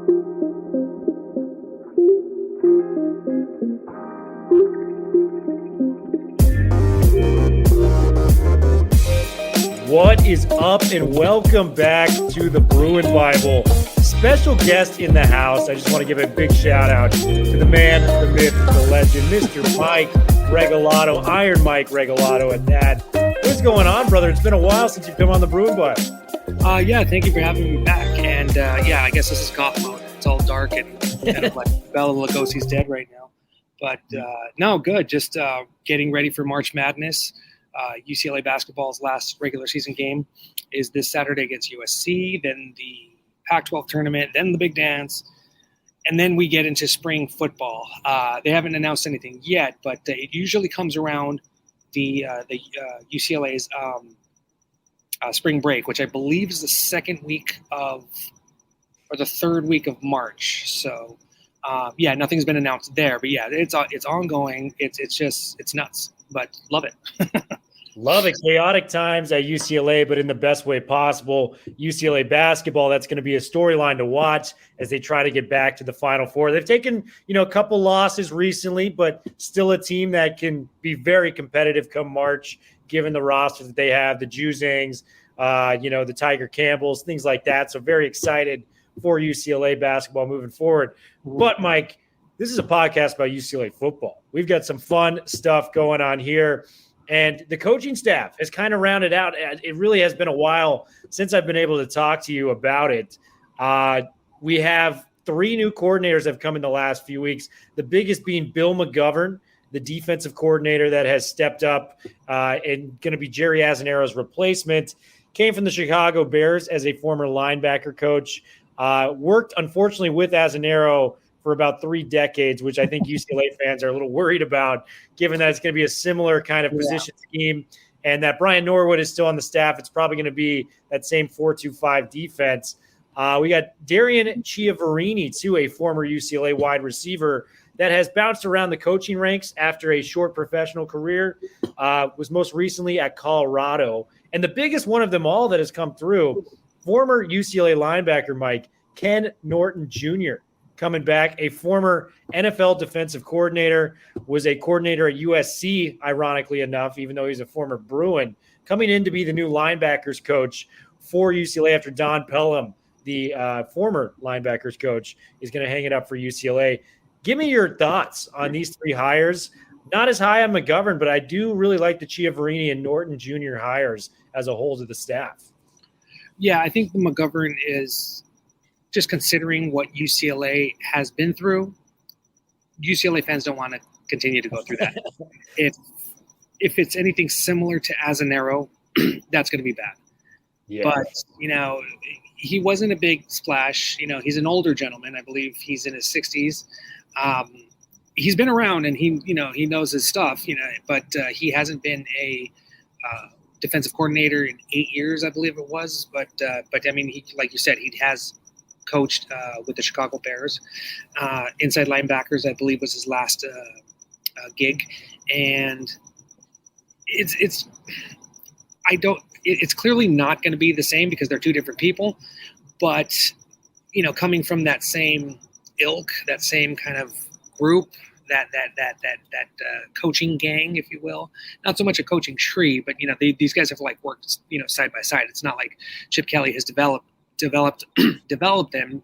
What is up, and welcome back to the Bruin Bible. Special guest in the house. I just want to give a big shout out to the man, the myth, the legend, Mr. Mike Regalado, Iron Mike Regalado at that. What's going on, brother? It's been a while since you've come on the Bruin Bible. Yeah, thank you for having me back. And I guess this is goth mode. It's all dark and kind of like Bela Lugosi's dead right now. But no, good. Just getting ready for March Madness. UCLA basketball's last regular season game is this Saturday against USC, then the Pac-12 tournament, then the big dance, and then we get into spring football. They haven't announced anything yet, but it usually comes around the UCLA's spring break, which I believe is the second week or the third week of March. So, nothing's been announced there, but yeah, it's ongoing. It's nuts, but love it. Love it. Chaotic times at UCLA, but in the best way possible. UCLA basketball, that's going to be a storyline to watch as they try to get back to the Final Four. They've taken, a couple losses recently, but still a team that can be very competitive come March, given the roster that they have, the Juzangs, the Tiger Campbells, things like that. So very excited for UCLA basketball moving forward. But, Mike, this is a podcast about UCLA football. We've got some fun stuff going on here. And the coaching staff has kind of rounded out. It really has been a while since I've been able to talk to you about it. We have 3 new coordinators that have come in the last few weeks, the biggest being Bill McGovern, the defensive coordinator that has stepped up and going to be Jerry Azzanero's replacement. Came from the Chicago Bears as a former linebacker coach. Worked, unfortunately, with Azzanero for about 3 decades, which I think UCLA fans are a little worried about, given that it's going to be a similar kind of position scheme and that Brian Norwood is still on the staff. It's probably going to be that same 4-2-5 defense. We got Darian Chiavarini, too, a former UCLA wide receiver that has bounced around the coaching ranks after a short professional career, was most recently at Colorado. And the biggest one of them all that has come through, former UCLA linebacker, Mike, Ken Norton Jr., coming back, a former NFL defensive coordinator, was a coordinator at USC, ironically enough, even though he's a former Bruin, coming in to be the new linebackers coach for UCLA after Don Pelham, the former linebackers coach, is going to hang it up for UCLA. Give me your thoughts on these 3 hires. Not as high on McGovern, but I do really like the Chiavarini and Norton Jr. hires as a whole to the staff. Yeah, I think the McGovern is – just considering what UCLA has been through, UCLA fans don't want to continue to go through that. If it's anything similar to Azzanero, that's going to be bad. Yeah. But, he wasn't a big splash. He's an older gentleman. I believe he's in his 60s. He's been around and he knows his stuff, but he hasn't been a defensive coordinator in 8 years, I believe it was. But I mean, he, like you said, he has coached with the Chicago Bears. Inside linebackers, I believe, was his last gig. And it's clearly not going to be the same because they're 2 different people. But, coming from that same ilk, that same kind of group, that coaching gang, if you will, not so much a coaching tree, but, these guys have worked, side by side. It's not like Chip Kelly has developed them,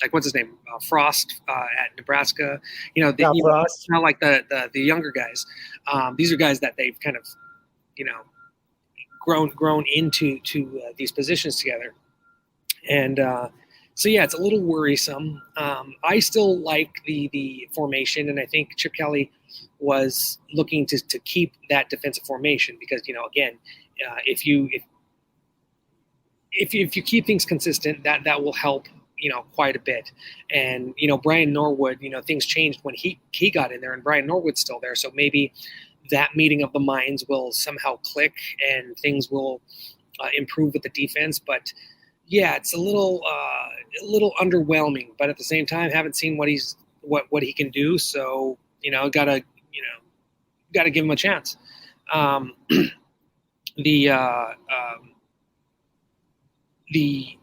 like what's his name, Frost at Nebraska. It's not like the younger guys. These are guys that they've kind of, grown into these positions together, and so yeah, it's a little worrisome. I still like the formation, and I think Chip Kelly was looking to keep that defensive formation because again, if you keep things consistent, that will help, quite a bit. And, Brian Norwood, things changed when he got in there and Brian Norwood's still there. So maybe that meeting of the minds will somehow click and things will improve with the defense. But yeah, it's a little underwhelming, but at the same time, haven't seen what he can do. So, gotta give him a chance. The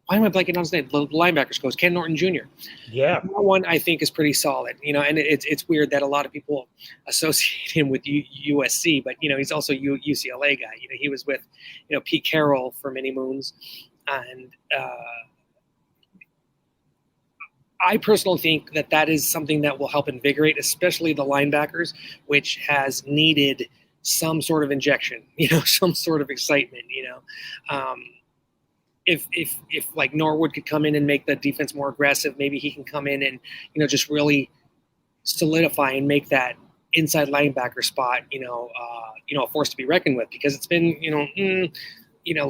why am I blanking on his name? The linebackers coach, Ken Norton Jr. Yeah. That one I think is pretty solid, and it's weird that a lot of people associate him with USC, but he's also UCLA guy. He was with Pete Carroll for many moons, and I personally think that is something that will help invigorate, especially the linebackers, which has needed some sort of injection, some sort of excitement, If like Norwood could come in and make the defense more aggressive, maybe he can come in and, just really solidify and make that inside linebacker spot, a force to be reckoned with, because it's been,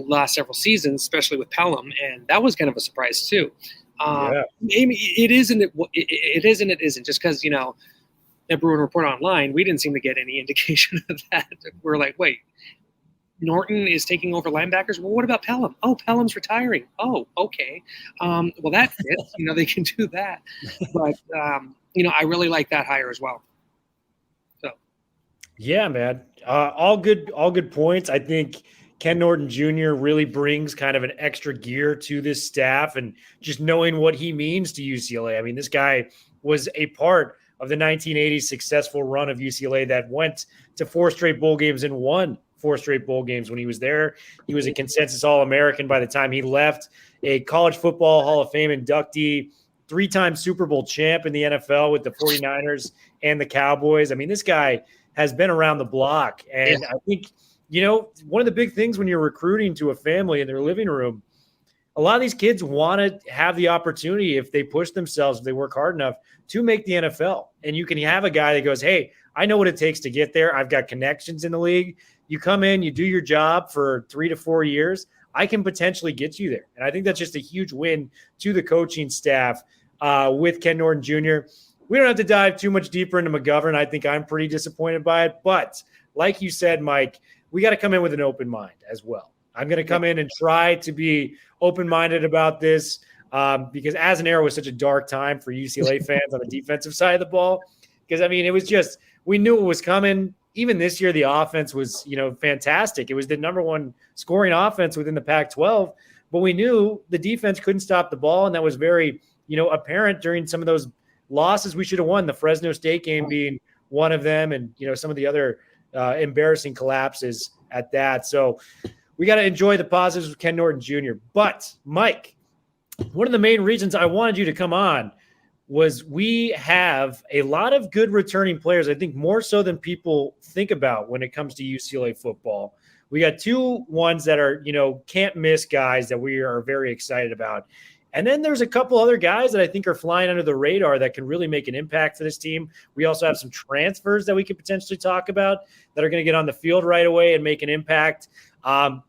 last several seasons, especially with Pelham. And that was kind of a surprise too. Maybe it isn't, it isn't just because, that Bruin Report Online, we didn't seem to get any indication of that. We're like, wait, Norton is taking over linebackers. Well, what about Pelham? Oh, Pelham's retiring. Oh, okay. Well, that fits. They can do that. But, I really like that hire as well. So, yeah, man. All good points. I think Ken Norton Jr. really brings kind of an extra gear to this staff, and just knowing what he means to UCLA. I mean, this guy was a part of the 1980s successful run of UCLA that went to 4 straight bowl games and won 4 straight bowl games when he was there. He was a consensus All-American by the time he left, a college football Hall of Fame inductee, 3-time Super Bowl champ in the NFL with the 49ers and the Cowboys. I mean, this guy has been around the block. And I think, one of the big things when you're recruiting to a family in their living room, a lot of these kids want to have the opportunity, if they push themselves, if they work hard enough, to make the NFL. And you can have a guy that goes, hey, I know what it takes to get there. I've got connections in the league. You come in, you do your job for 3 to 4 years, I can potentially get you there. And I think that's just a huge win to the coaching staff with Ken Norton Jr. We don't have to dive too much deeper into McGovern. I think I'm pretty disappointed by it. But like you said, Mike, we got to come in with an open mind as well. I'm going to come in and try to be open-minded about this because as an era was such a dark time for UCLA fans on the defensive side of the ball. Because, I mean, it was just – we knew it was coming. Even this year, the offense was, fantastic. It was the number 1 scoring offense within the Pac-12. But we knew the defense couldn't stop the ball, and that was very, apparent during some of those losses we should have won, the Fresno State game being one of them, and, some of the other embarrassing collapses at that. So we got to enjoy the positives with Ken Norton Jr. But, Mike, one of the main reasons I wanted you to come on was we have a lot of good returning players, I think more so than people think about when it comes to UCLA football. We got 2 ones that are, can't miss guys that we are very excited about. And then there's a couple other guys that I think are flying under the radar that can really make an impact for this team. We also have some transfers that we could potentially talk about that are going to get on the field right away and make an impact.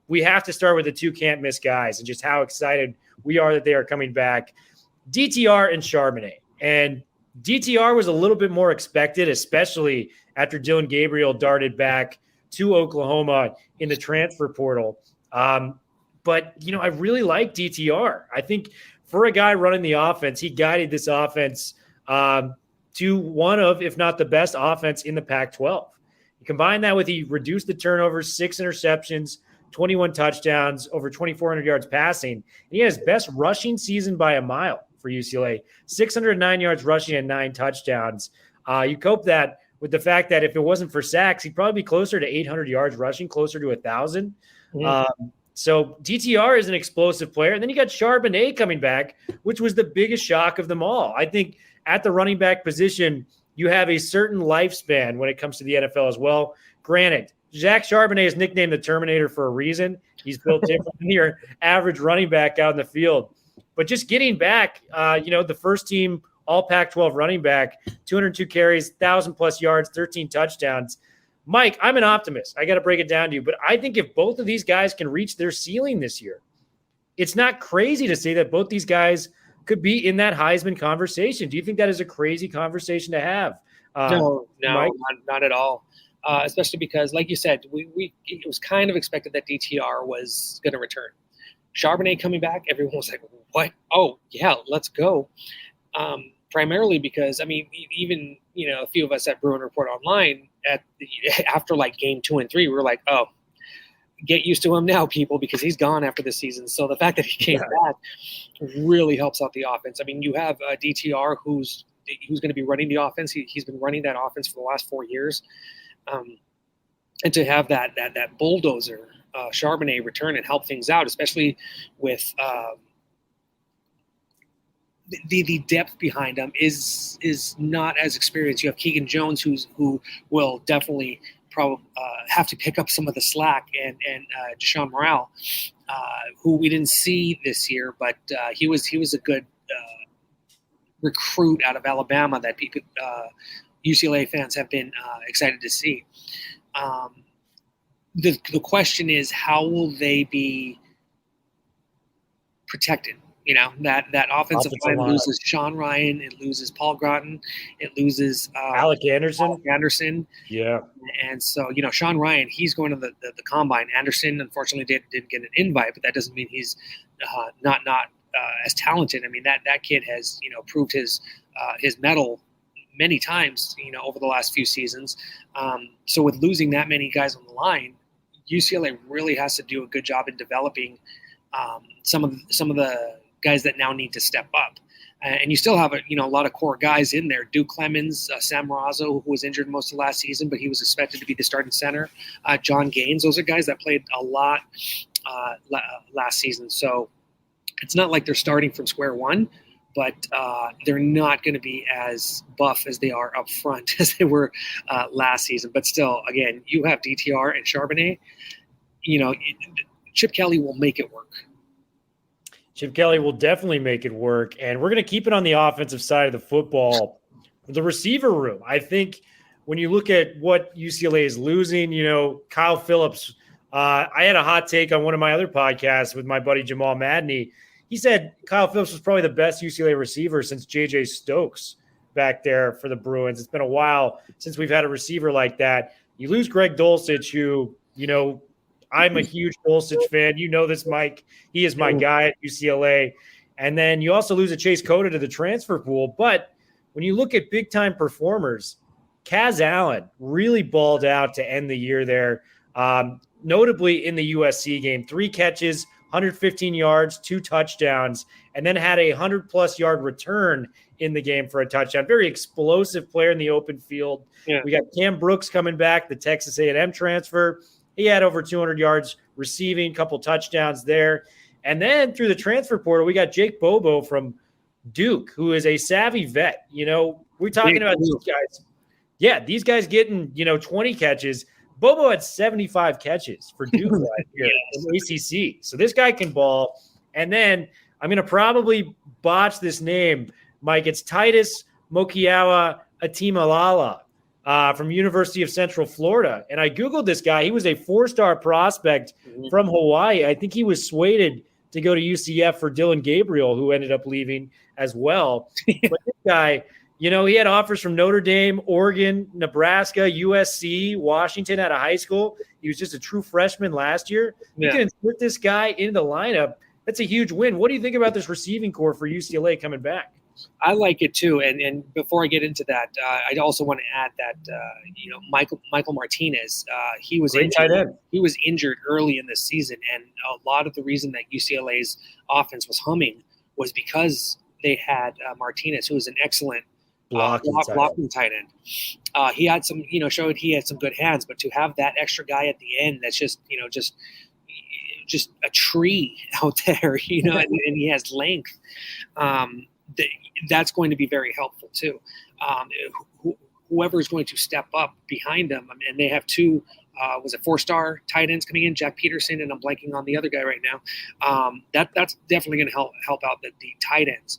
We have to start with the 2 can't miss guys and just how excited we are that they are coming back. DTR and Charbonnet. And DTR was a little bit more expected, especially after Dylan Gabriel darted back to Oklahoma in the transfer portal. But, I really like DTR. I think for a guy running the offense, he guided this offense to one of, if not the best offense in the Pac-12. You combine that with he reduced the turnovers, 6 interceptions, 21 touchdowns, over 2,400 yards passing. And he had his best rushing season by a mile for UCLA, 609 yards rushing and 9 touchdowns. You cope that with the fact that if it wasn't for sacks, he'd probably be closer to 800 yards rushing, closer to 1,000. So DTR is an explosive player. And then you got Charbonnet coming back, which was the biggest shock of them all. I think at the running back position, you have a certain lifespan when it comes to the NFL as well. Granted, Zach Charbonnet is nicknamed the Terminator for a reason. He's built different than your average running back out in the field. But just getting back, the first team all Pac-12 running back, 202 carries, 1,000+ yards, 13 touchdowns. Mike, I'm an optimist. I got to break it down to you. But I think if both of these guys can reach their ceiling this year, it's not crazy to say that both these guys could be in that Heisman conversation. Do you think that is a crazy conversation to have? No, not at all. Especially because, like you said, it was kind of expected that DTR was going to return. Charbonnet coming back, everyone was like, what? Oh, yeah, let's go. Primarily because, even, a few of us at Bruin Report Online after like game 2 and 3, we were like, oh, get used to him now, people, because he's gone after the season. So the fact that he came back really helps out the offense. I mean, you have DTR who's going to be running the offense. He's been running that offense for the last 4 years, and to have that bulldozer Charbonnet return and help things out, especially with the depth behind him is not as experienced. You have Keegan Jones who will definitely probably have to pick up some of the slack, and Deshaun Morale, who we didn't see this year, but he was a good recruit out of Alabama that people UCLA fans have been excited to see. The question is, how will they be protected? You know, that offensive line loses Sean Ryan, it loses Paul Groton, it loses Alec Anderson. Yeah. And so, you know, Sean Ryan, he's going to the combine. Anderson, unfortunately, didn't get an invite, but that doesn't mean he's not as talented. I mean, that kid has, you know, proved his mettle many times, you know, over the last few seasons. So with losing that many guys on the line, UCLA really has to do a good job in developing some of the guys that now need to step up. And you still have a lot of core guys in there. Duke Clemens, Sam Marazzo, who was injured most of last season, but he was expected to be the starting center. John Gaines, those are guys that played a lot last season. So it's not like they're starting from square one, but they're not going to be as buff as they are up front as they were last season. But still, again, you have DTR and Charbonnet. You know, Chip Kelly will make it work. Chip Kelly will definitely make it work. And we're going to keep it on the offensive side of the football. The receiver room, I think when you look at what UCLA is losing, you know, Kyle Phillips, I had a hot take on one of my other podcasts with my buddy Jamal Madney. He said Kyle Phillips was probably the best UCLA receiver since J.J. Stokes back there for the Bruins. It's been a while since we've had a receiver like that. You lose Greg Dulcich, who, you know, I'm a huge Dulcich fan. You know this, Mike. He is my guy at UCLA. And then you also lose a Chase Cota to the transfer pool. But when you look at big-time performers, Kaz Allen really balled out to end the year there, notably in the USC game. 3 catches, 115 yards, 2 touchdowns, and then had a 100-plus yard return in the game for a touchdown. Very explosive player in the open field. Yeah. We got Cam Brooks coming back, the Texas A&M transfer. He had over 200 yards receiving, couple touchdowns there. And then through the transfer portal, we got Jake Bobo from Duke, who is a savvy vet. You know, we're talking about these guys. Yeah, these guys getting, 20 catches. Bobo had 75 catches for Duke last year in the ACC. So this guy can ball. And then I'm going to probably botch this name, Mike. It's Titus Mokiawa Atimalala. From University of Central Florida. And I Googled this guy. He was a 4-star prospect from Hawaii. I think he was swayed to go to UCF for Dylan Gabriel, who ended up leaving as well. But this guy, he had offers from Notre Dame, Oregon, Nebraska, USC, Washington out of high school. He was just a true freshman last year. You can insert this guy into the lineup. That's a huge win. What do you think about this receiving core for UCLA coming back? I like it too, and before I get into that, I also want to add that Michael Martinez, he was injured. He was injured early in the season, and a lot of the reason that UCLA's offense was humming was because they had Martinez, who was an excellent blocking tight end. He had some, showed he had some good hands, but to have that extra guy at the end, that's just a tree out there, and he has length. That's going to be very helpful too. Whoever is going to step up behind them, and they have 2 4-star tight ends coming in, Jack Peterson, and I'm blanking on the other guy right now. That's definitely going to help out the tight ends.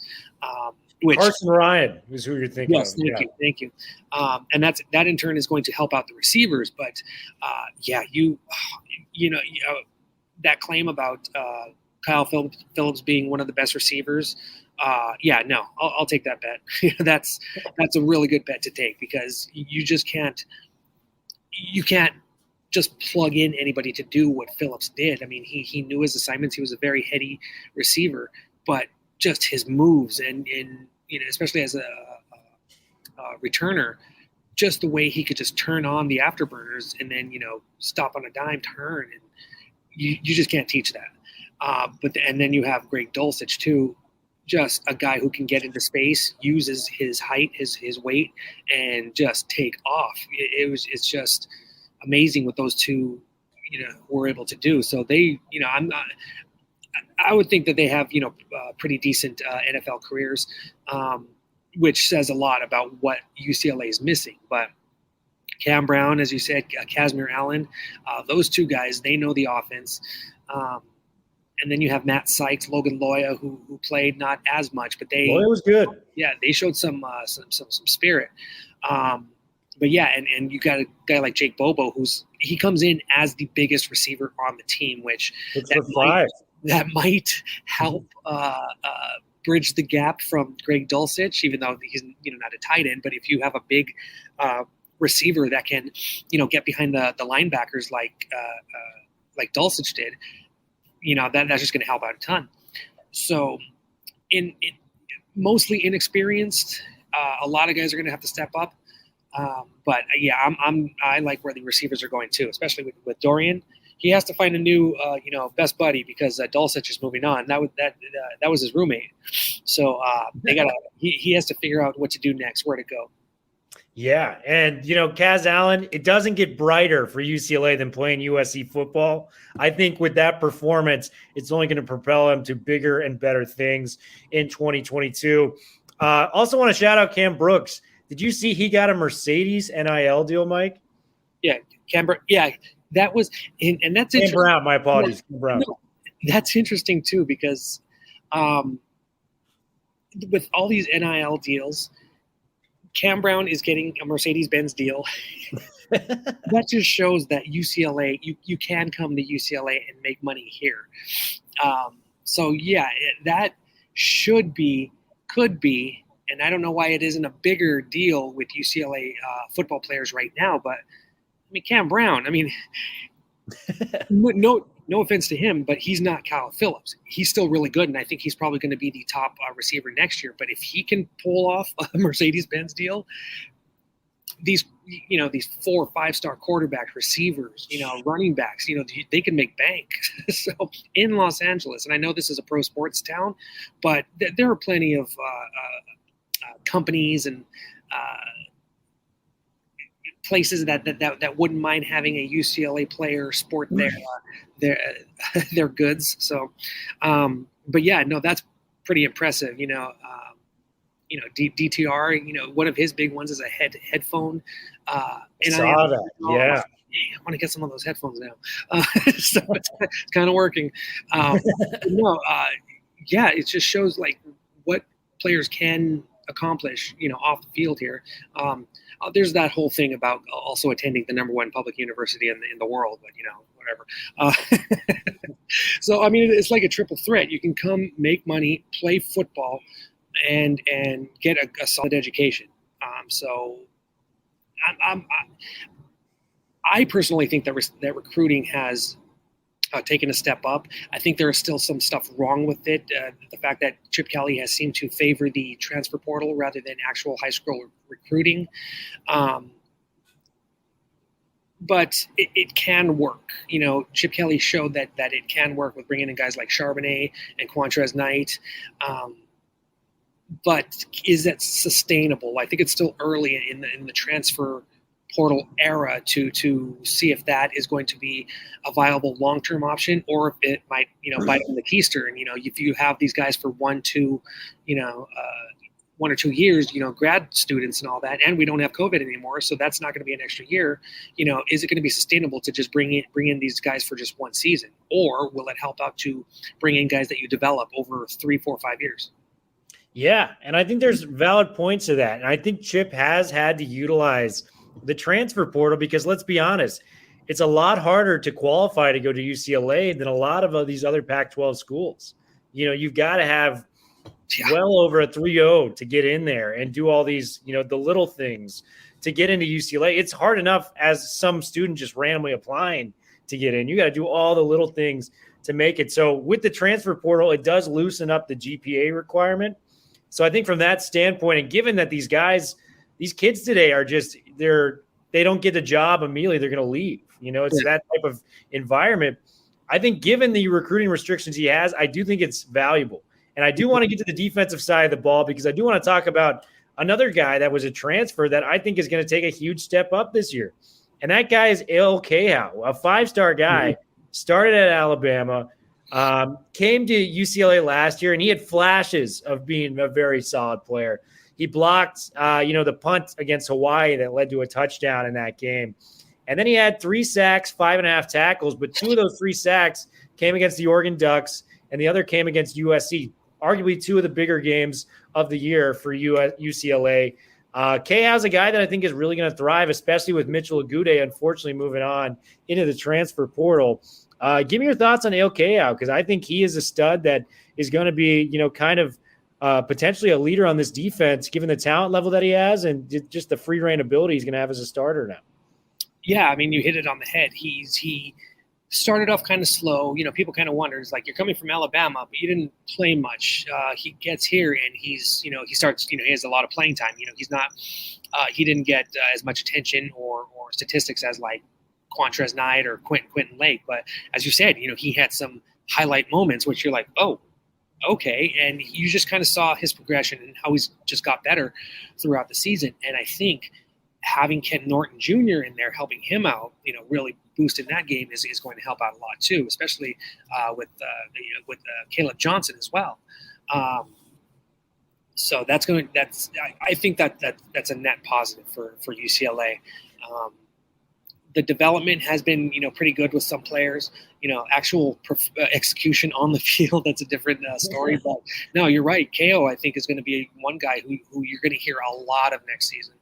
Carson Ryan is who you're thinking of. Yes, thank you. And that in turn is going to help out the receivers. But that claim about Kyle Phillips being one of the best receivers. I'll take that bet. That's a really good bet to take, because you can't just plug in anybody to do what Phillips did. I mean, he knew his assignments. He was a very heady receiver, but just his moves and especially as a returner, just the way he could just turn on the afterburners and then stop on a dime, turn, you just can't teach that. And then you have Greg Dulcich too, just a guy who can get into space, uses his height, his weight, and just take off. It's just amazing what those two, were able to do. So they, I would think that they have, pretty decent NFL careers, which says a lot about what UCLA is missing. But Cam Brown, as you said, Casimir Allen, those two guys, they know the offense. And then you have Matt Sykes, Logan Loya, who played not as much, but Loya was good. Yeah, they showed some spirit. But yeah, and you got a guy like Jake Bobo, he comes in as the biggest receiver on the team, which that might help bridge the gap from Greg Dulcich, even though he's not a tight end. But if you have a big receiver that can get behind the linebackers like Dulcich did, that's just going to help out a ton. So, in mostly inexperienced, a lot of guys are going to have to step up. But yeah, I like where the receivers are going too, especially with Dorian. He has to find a new, best buddy because Dulcich is moving on. That was his roommate. So he has to figure out what to do next, where to go. Yeah, and Kaz Allen, it doesn't get brighter for UCLA than playing USC football. I think with that performance, it's only going to propel him to bigger and better things in 2022. Also want to shout out Cam Brooks. Did you see he got a Mercedes NIL deal, Mike? Yeah, yeah, that was, and that's interesting. Cam Brown, my apologies. Cam Brown. No, that's interesting too because with all these NIL deals, Cam Brown is getting a Mercedes-Benz deal. That just shows that UCLA, you can come to UCLA and make money here. So yeah, that could be, and I don't know why it isn't a bigger deal with UCLA football players right now, but Cam Brown, no offense to him, but he's not Kyle Phillips. He's still really good, and I think he's probably going to be the top receiver next year. But if he can pull off a Mercedes-Benz deal, these 4 or 5-star quarterback receivers, running backs, they can make bank. So in Los Angeles, and I know this is a pro sports town, but there are plenty of companies and places that wouldn't mind having a UCLA player sport their goods. So, but yeah, no, that's pretty impressive. DTR, one of his big ones is a headphone. And saw that. Yeah. I want to get some of those headphones now. So it's kind of working. Yeah, it just shows like what players can accomplish, off the field here. There's that whole thing about also attending the #1 public university in the world, but whatever. So it's like a triple threat. You can come, make money, play football, and get a solid education. So I personally think that recruiting has taken a step up. I think there is still some stuff wrong with it. The fact that Chip Kelly has seemed to favor the transfer portal rather than actual high school recruiting. But it can work. Chip Kelly showed that it can work with bringing in guys like Charbonnet and Quantrez Knight. But is that sustainable? I think it's still early in the transfer portal era to see if that is going to be a viable long-term option, or if it might, bite on the keister. And, if you have these guys for 1 or 2 years, grad students and all that, and we don't have COVID anymore, so that's not going to be an extra year. Is it going to be sustainable to just bring in these guys for just 1 season, or will it help out to bring in guys that you develop over 3, 4, 5 years? Yeah, and I think there's valid points to that, and I think Chip has had to utilize the transfer portal because let's be honest, it's a lot harder to qualify to go to UCLA than a lot of these other Pac-12 schools. You've got to have well over a 3.0 to get in there and do all these, the little things to get into UCLA. It's hard enough as some student just randomly applying to get in. You got to do all the little things to make it. So with the transfer portal, it does loosen up the GPA requirement. So I think from that standpoint, and given that these kids today are just they don't get a job immediately, they're going to leave. It's that type of environment. I think given the recruiting restrictions he has, I do think it's valuable. And I do want to get to the defensive side of the ball because I do want to talk about another guy that was a transfer that I think is going to take a huge step up this year. And that guy is Il Cahow, a 5-star guy, started at Alabama, came to UCLA last year, and he had flashes of being a very solid player. He blocked, the punt against Hawaii that led to a touchdown in that game. And then he had 3 sacks, 5.5 tackles, but 2 of those 3 sacks came against the Oregon Ducks, and the other came against USC, arguably 2 of the bigger games of the year for UCLA. Cahow's a guy that I think is really going to thrive, especially with Mitchell Agude, unfortunately, moving on into the transfer portal. Give me your thoughts on Il Cahow, because I think he is a stud that is going to be, potentially a leader on this defense, given the talent level that he has and just the free reign ability he's going to have as a starter now. Yeah, I mean, you hit it on the head. He started off kind of slow. People kind of wonder, it's like, you're coming from Alabama, but you didn't play much. He gets here and he starts, he has a lot of playing time. He's not, he didn't get as much attention or statistics as like Quantrez Knight or Quentin Lake. But as you said, he had some highlight moments, which you're like, oh, okay. And you just kind of saw his progression and how he's just got better throughout the season. And I think having Ken Norton Jr. in there helping him out, really boosting that game is going to help out a lot too, especially with Caleb Johnson as well. So I think that's a net positive for UCLA. The development has been, pretty good with some players. Actual execution on the field, that's a different story. But no, you're right. Cahow, I think, is going to be one guy who you're going to hear a lot of next season.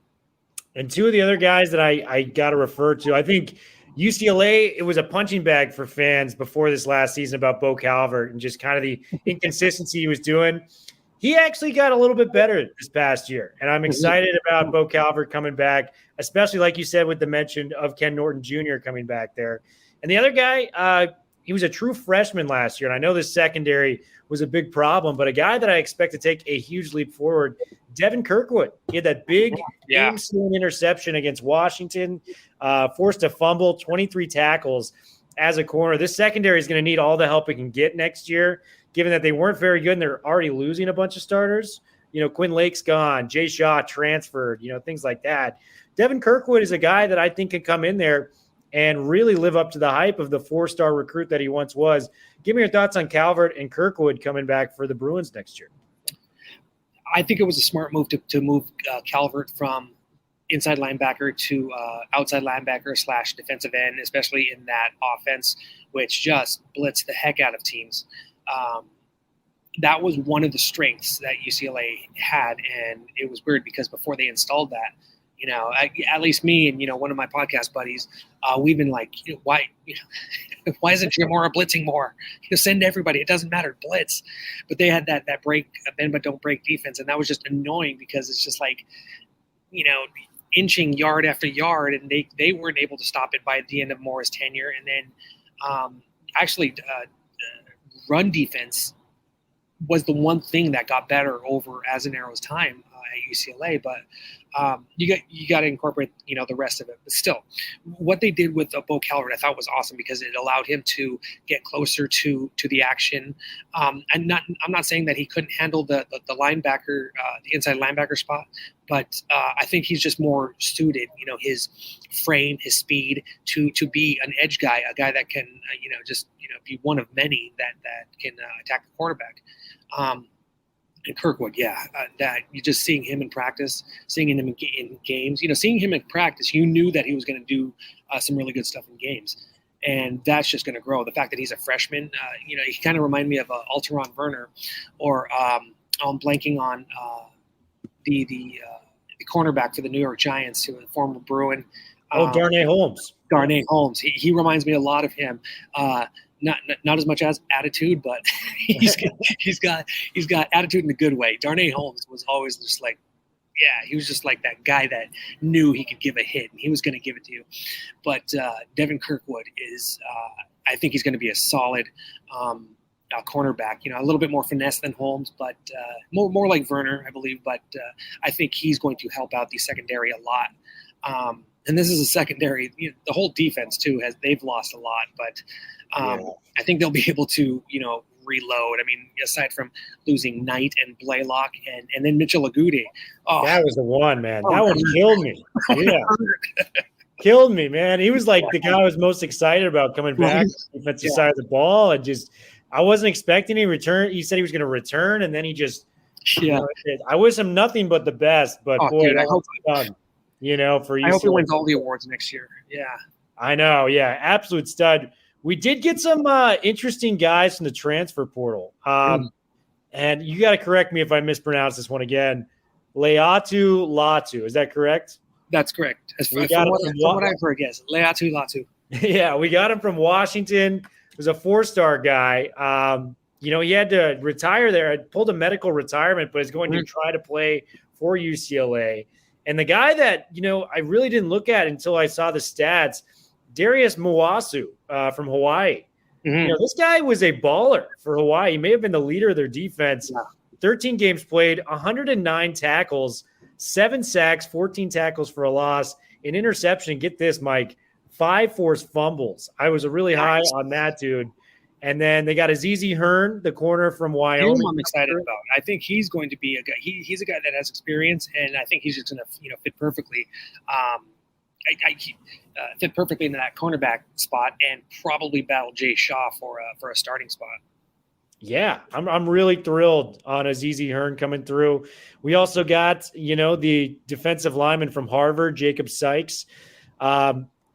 And 2 of the other guys that I got to refer to, I think UCLA, it was a punching bag for fans before this last season about Bo Calvert and just kind of the inconsistency he was doing. He actually got a little bit better this past year, and I'm excited about Bo Calvert coming back, especially like you said with the mention of Ken Norton Jr. coming back there. And the other guy, he was a true freshman last year, and I know this secondary was a big problem, but a guy that I expect to take a huge leap forward, Devin Kirkwood. He had that big game-stealing interception against Washington, forced a fumble, 23 tackles as a corner. This secondary is going to need all the help it can get next year, given that they weren't very good and they're already losing a bunch of starters. Quinn Lake's gone, Jay Shaw transferred, things like that. Devin Kirkwood is a guy that I think can come in there and really live up to the hype of the 4-star recruit that he once was. Give me your thoughts on Calvert and Kirkwood coming back for the Bruins next year. I think it was a smart move to move Calvert from inside linebacker to outside linebacker / defensive end, especially in that offense, which just blitzed the heck out of teams. That was one of the strengths that UCLA had, and it was weird because before they installed that, at least me and one of my podcast buddies, we've been like, why isn't Jamora blitzing more? Send everybody. It doesn't matter, blitz. But they had that break, bend but don't break defense, and that was just annoying because it's just like, inching yard after yard, and they weren't able to stop it by the end of Moore's tenure. And then run defense was the one thing that got better over Azzanero's time at UCLA, but you got to incorporate the rest of it. But still, what they did with Bo Calvert, I thought was awesome because it allowed him to get closer to the action. I'm not saying that he couldn't handle the linebacker, the inside linebacker spot, but I think he's just more suited, his frame, his speed to be an edge guy, a guy that can be one of many that can attack the quarterback. And Kirkwood, that you're just seeing him in practice, seeing him in games. Seeing him in practice, you knew that he was going to do some really good stuff in games, and that's just going to grow. The fact that he's a freshman, he kind of reminded me of Alteron Werner, or I'm blanking on the cornerback for the New York Giants, who was a former Bruin. Darnay Holmes. Darnay Holmes. He reminds me a lot of him. Not as much as attitude, but he's got attitude in a good way. Darnay Holmes was always just like, he was just like that guy that knew he could give a hit and he was going to give it to you. But Devin Kirkwood is, I think he's going to be a solid cornerback. A little bit more finesse than Holmes, but more like Werner, I believe. But I think he's going to help out the secondary a lot. And this is a secondary. The whole defense too they've lost a lot, but I think they'll be able to reload. I mean, aside from losing Knight and Blaylock and then Mitchell Agude. Oh, that was the one, man. That one killed me. Yeah. Killed me, man. He was like the guy I was most excited about coming back defensive side of the ball. And I wasn't expecting any return. He said he was going to return, and then he just I wish him nothing but the best. But boy, dude, I hope done. For you. I hope he wins all the awards next year. Yeah. I know. Yeah. Absolute stud. We did get some interesting guys from the transfer portal. And you got to correct me if I mispronounce this one again. Leatu Latu. Is that correct? That's correct. From what I've heard, yes. Leatu Latu. Yeah. We got him from Washington. He was a 4-star guy. He had to retire there. I pulled a medical retirement, but is going to try to play for UCLA. And the guy that, I really didn't look at until I saw the stats, Darius Muasu from Hawaii. This guy was a baller for Hawaii. He may have been the leader of their defense. 13 games played, 109 tackles, 7 sacks, 14 tackles for a loss, an interception. And get this, Mike, 5 forced fumbles. I was really high on that dude. And then they got Azizi Hearn, the corner from Wyoming. I'm excited about. I think he's going to be a guy. He's a guy that has experience, and I think he's just going to fit perfectly. Fit perfectly into that cornerback spot, and probably battle Jay Shaw for a starting spot. Yeah, I'm really thrilled on Azizi Hearn coming through. We also got the defensive lineman from Harvard, Jacob Sykes.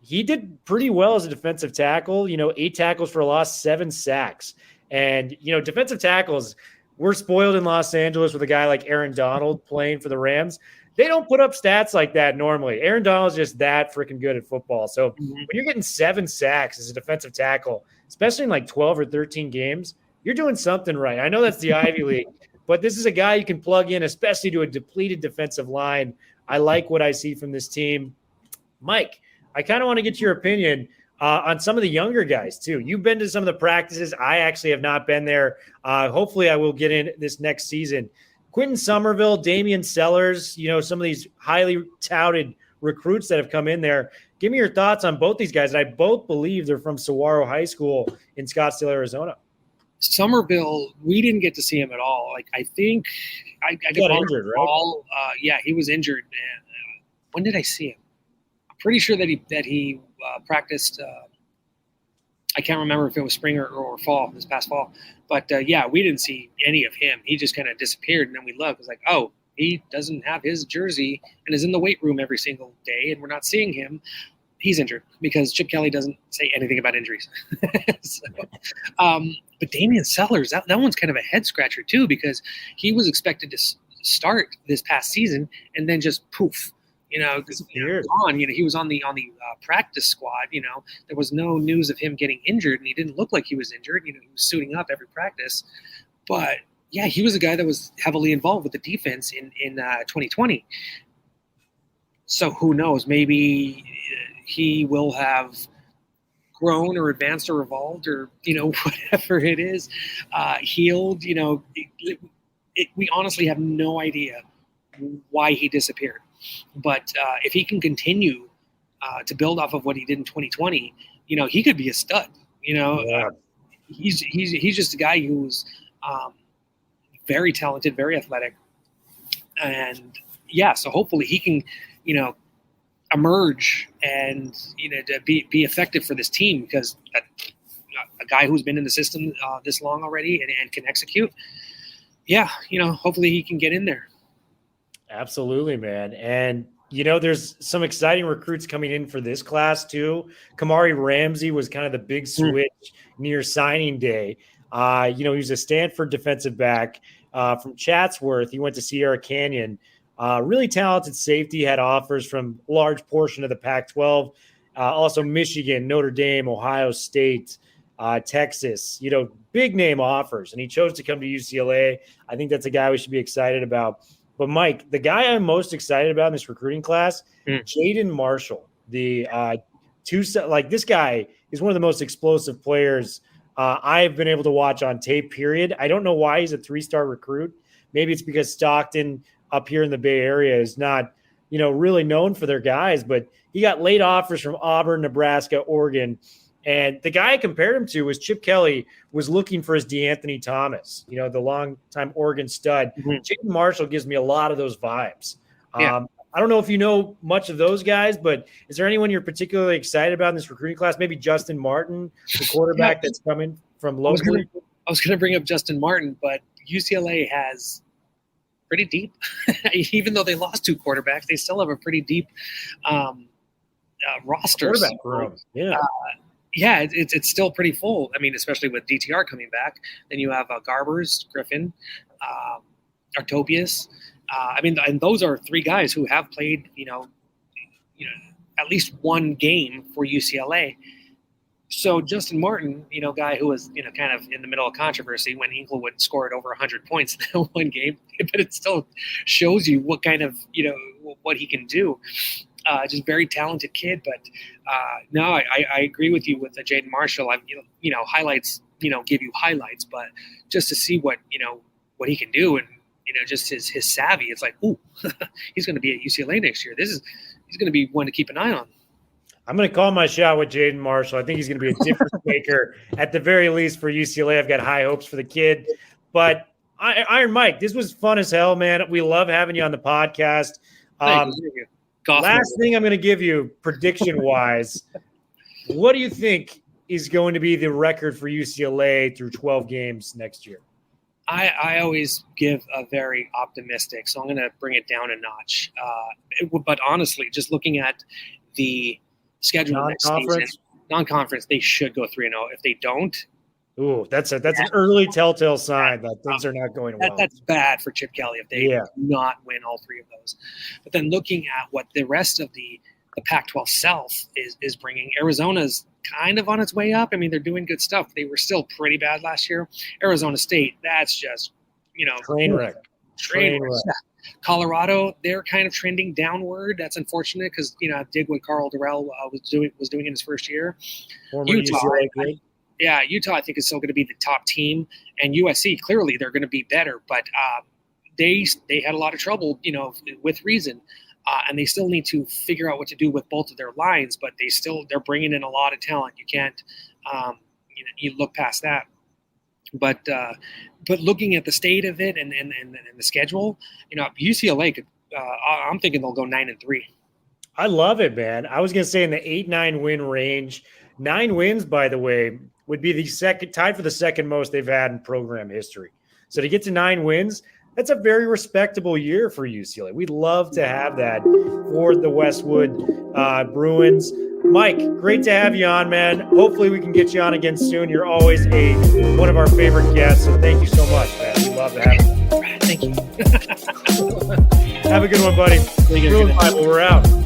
He did pretty well as a defensive tackle, 8 tackles for a loss, 7 sacks. And, defensive tackles, we're spoiled in Los Angeles with a guy like Aaron Donald playing for the Rams. They don't put up stats like that normally. Aaron Donald's just that freaking good at football. So when you're getting 7 sacks as a defensive tackle, especially in like 12 or 13 games, you're doing something right. I know that's the Ivy League, but this is a guy you can plug in, especially to a depleted defensive line. I like what I see from this team. Mike, I kind of want to get your opinion on some of the younger guys, too. You've been to some of the practices. I actually have not been there. Hopefully I will get in this next season. Quentin Somerville, Damian Sellers, some of these highly touted recruits that have come in there. Give me your thoughts on both these guys. And I both believe they're from Saguaro High School in Scottsdale, Arizona. Somerville, we didn't get to see him at all. I think I got injured, right? Yeah, he was injured. When did I see him? Pretty sure that he practiced. I can't remember if it was spring or fall, this past fall. But we didn't see any of him. He just kind of disappeared, and then we looked. It was like, oh, he doesn't have his jersey and is in the weight room every single day, and we're not seeing him. He's injured because Chip Kelly doesn't say anything about injuries. But Damian Sellers, that one's kind of a head scratcher too, because he was expected to start this past season and then just poof. Gone. He was on the practice squad. There was no news of him getting injured, and he didn't look like he was injured. He was suiting up every practice. But yeah, he was a guy that was heavily involved with the defense in 2020. So who knows? Maybe he will have grown or advanced or evolved or whatever it is, healed. We honestly have no idea why he disappeared. But if he can continue to build off of what he did in 2020, he could be a stud. He's just a guy who's very talented, very athletic, and so hopefully he can, emerge and to be effective for this team, because a guy who's been in the system this long already and can execute. Yeah, hopefully he can get in there. Absolutely, man. And, there's some exciting recruits coming in for this class too. Kamari Ramsey was kind of the big switch near signing day. He was a Stanford defensive back from Chatsworth. He went to Sierra Canyon. Really talented safety, had offers from a large portion of the Pac-12. Also Michigan, Notre Dame, Ohio State, Texas, big name offers. And he chose to come to UCLA. I think that's a guy we should be excited about. But, Mike, the guy I'm most excited about in this recruiting class, Jaden Marshall, this guy is one of the most explosive players I've been able to watch on tape, period. I don't know why he's a 3-star recruit. Maybe it's because Stockton up here in the Bay Area is not, really known for their guys, but he got late offers from Auburn, Nebraska, Oregon. And the guy I compared him to was Chip Kelly was looking for his DeAnthony Thomas, the longtime Oregon stud. Mm-hmm. Jaden Marshall gives me a lot of those vibes. Yeah. I don't know if you know much of those guys, but is there anyone you're particularly excited about in this recruiting class? Maybe Justin Martin, the quarterback that's coming from locally. I was going to bring up Justin Martin, but UCLA has pretty deep. Even though they lost 2 quarterbacks, they still have a pretty deep roster. Quarterback room. Yeah. Yeah, it's still pretty full. I mean, especially with DTR coming back. Then you have Garbers, Griffin, Artobius. And those are 3 guys who have played, at least one game for UCLA. So Justin Martin, guy who was, kind of in the middle of controversy when Inglewood scored over 100 points in that one game, but it still shows you what kind of, what he can do. Just very talented kid, but no, I agree with you with Jaden Marshall. Highlights, give you highlights, but just to see what he can do and just his savvy, it's like, ooh, he's going to be at UCLA next year. He's going to be one to keep an eye on. I'm going to call my shot with Jaden Marshall. I think he's going to be a difference maker at the very least for UCLA. I've got high hopes for the kid, but Iron Mike, this was fun as hell, man. We love having you on the podcast. Thank you. Last thing I'm going to give you, prediction-wise, what do you think is going to be the record for UCLA through 12 games next year? I always give a very optimistic, so I'm going to bring it down a notch. But honestly, just looking at the schedule next season, non-conference, they should go 3-0. If they don't, ooh, that's an early telltale sign that things are not going well. That's bad for Chip Kelly if they do not win all 3 of those. But then looking at what the rest of the Pac-12 South is bringing, Arizona's kind of on its way up. I mean, they're doing good stuff. They were still pretty bad last year. Arizona State, that's just, train wreck. Train wreck. Yeah. Colorado, they're kind of trending downward. That's unfortunate because, I dig what Carl Durrell was doing in his first year. Former UCLA grade. Yeah, Utah, I think, is still going to be the top team. And USC, clearly, they're going to be better. But they had a lot of trouble, with reason. And they still need to figure out what to do with both of their lines. But they're bringing in a lot of talent. You can't, you look past that. But looking at the state of it and the schedule, UCLA could. I'm thinking they'll go 9-3. I love it, man. I was going to say in the 8-9 win range. 9 wins, by the way, would be the tied for the second most they've had in program history. So to get to 9 wins, that's a very respectable year for UCLA. We'd love to have that for the Westwood Bruins. Mike, great to have you on, man. Hopefully we can get you on again soon. You're always one of our favorite guests, so thank you so much, man. We love to have you. Thank you. Have a good one, buddy. Bruin Bible, we're out.